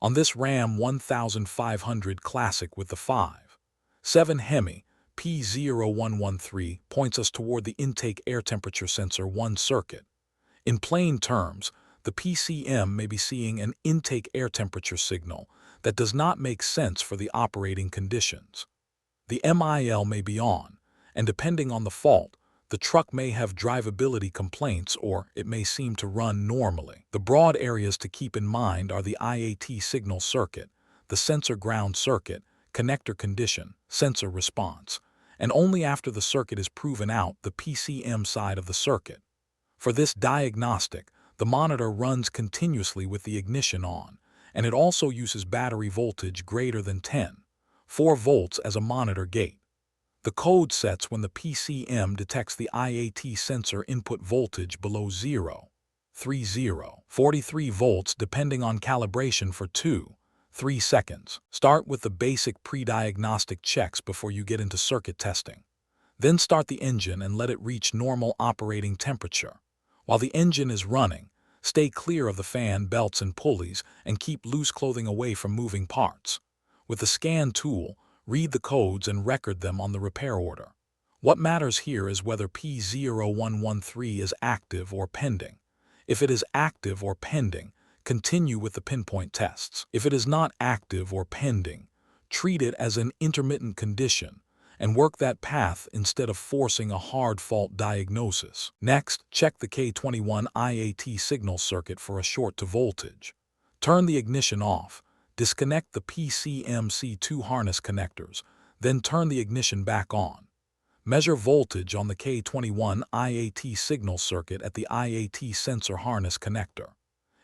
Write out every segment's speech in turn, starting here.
On this Ram 1500 Classic with the 5.7HEMI P0113 points us toward the intake air temperature sensor 1 circuit. In plain terms, the PCM may be seeing an intake air temperature signal that does not make sense for the operating conditions. The MIL may be on, and depending on the fault, the truck may have drivability complaints or it may seem to run normally. The broad areas to keep in mind are the IAT signal circuit, the sensor ground circuit, connector condition, sensor response, and only after the circuit is proven out, the PCM side of the circuit. For this diagnostic, the monitor runs continuously with the ignition on, and it also uses battery voltage greater than 10.4 volts as a monitor gate. The code sets when the PCM detects the IAT sensor input voltage below 0.3043 volts depending on calibration for 2-3 seconds. Start with the basic pre-diagnostic checks before you get into circuit testing. Then start the engine and let it reach normal operating temperature. While the engine is running, stay clear of the fan belts and pulleys and keep loose clothing away from moving parts. With the scan tool, read the codes and record them on the repair order. What matters here is whether P0113 is active or pending. If it is active or pending, continue with the pinpoint tests. If it is not active or pending, treat it as an intermittent condition and work that path instead of forcing a hard fault diagnosis. Next, check the K21 IAT signal circuit for a short to voltage. Turn the ignition off. Disconnect the PCM-2 harness connectors, then turn the ignition back on. Measure voltage on the K21 IAT signal circuit at the IAT sensor harness connector.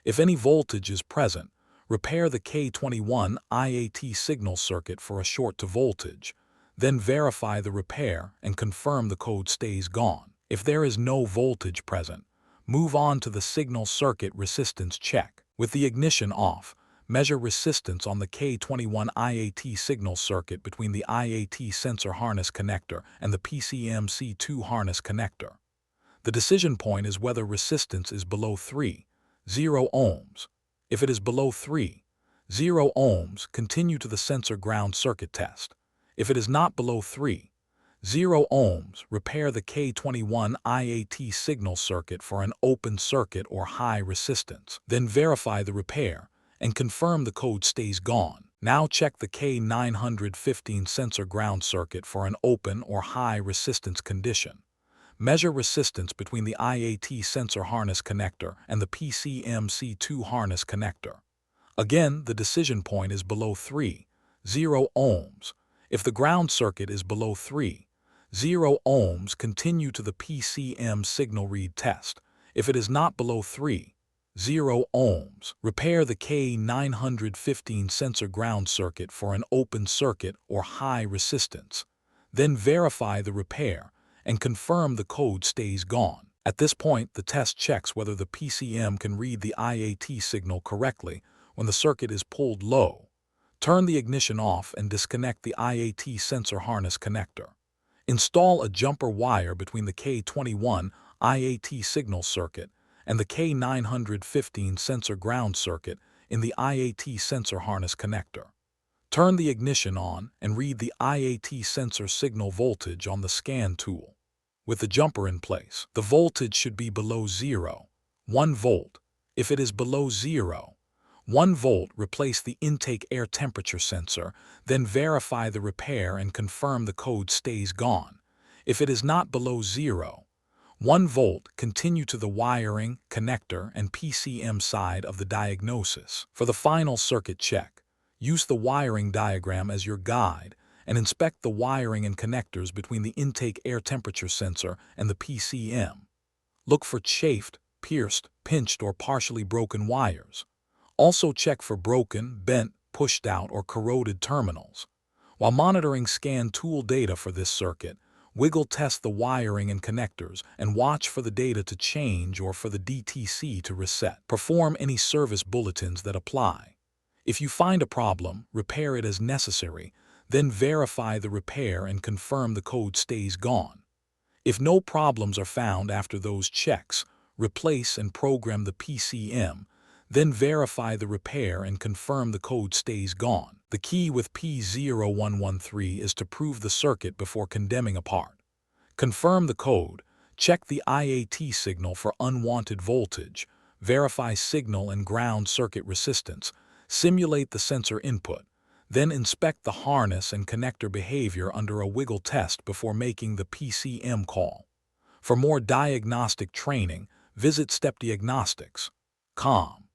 If any voltage is present, repair the K21 IAT signal circuit for a short to voltage, then verify the repair and confirm the code stays gone. If there is no voltage present, move on to the signal circuit resistance check. With the ignition off, measure resistance on the K21 IAT signal circuit between the IAT sensor harness connector and the PCM-2 harness connector. The decision point is whether resistance is below 3.0 ohms. If it is below 3.0 ohms, continue to the sensor ground circuit test. If it is not below 3.0 ohms, repair the K21 IAT signal circuit for an open circuit or high resistance. Then verify the repair and confirm the code stays gone. Now check the K915 sensor ground circuit for an open or high resistance condition. Measure resistance between the IAT sensor harness connector and the PCM-2 harness connector. Again, the decision point is below 3.0 ohms. If the ground circuit is below 3.0 ohms, continue to the PCM signal read test. If it is not below 3.0 ohms, repair the K915 sensor ground circuit for an open circuit or high resistance. Then verify the repair and confirm the code stays gone. At this point, the test checks whether the PCM can read the IAT signal correctly when the circuit is pulled low. Turn the ignition off and disconnect the IAT sensor harness connector. Install a jumper wire between the K21 IAT signal circuit and the K915 sensor ground circuit in the IAT sensor harness connector. Turn the ignition on and read the IAT sensor signal voltage on the scan tool. With the jumper in place, the voltage should be below 0.1 volt. If it is below 0.1 volt, replace the intake air temperature sensor, then verify the repair and confirm the code stays gone. If it is not below 0.1 volt, continue to the wiring, connector, and PCM side of the diagnosis. For the final circuit check, use the wiring diagram as your guide and inspect the wiring and connectors between the intake air temperature sensor and the PCM. Look for chafed, pierced, pinched, or partially broken wires. Also check for broken, bent, pushed out, or corroded terminals. While monitoring scan tool data for this circuit, wiggle test the wiring and connectors and watch for the data to change or for the DTC to reset. Perform any service bulletins that apply. If you find a problem, repair it as necessary, then verify the repair and confirm the code stays gone. If no problems are found after those checks, replace and program the PCM, Then verify the repair and confirm the code stays gone. The key with P0113 is to prove the circuit before condemning a part. Confirm the code, check the IAT signal for unwanted voltage, verify signal and ground circuit resistance, simulate the sensor input, then inspect the harness and connector behavior under a wiggle test before making the PCM call. For more diagnostic training, visit stepdiagnostics.com.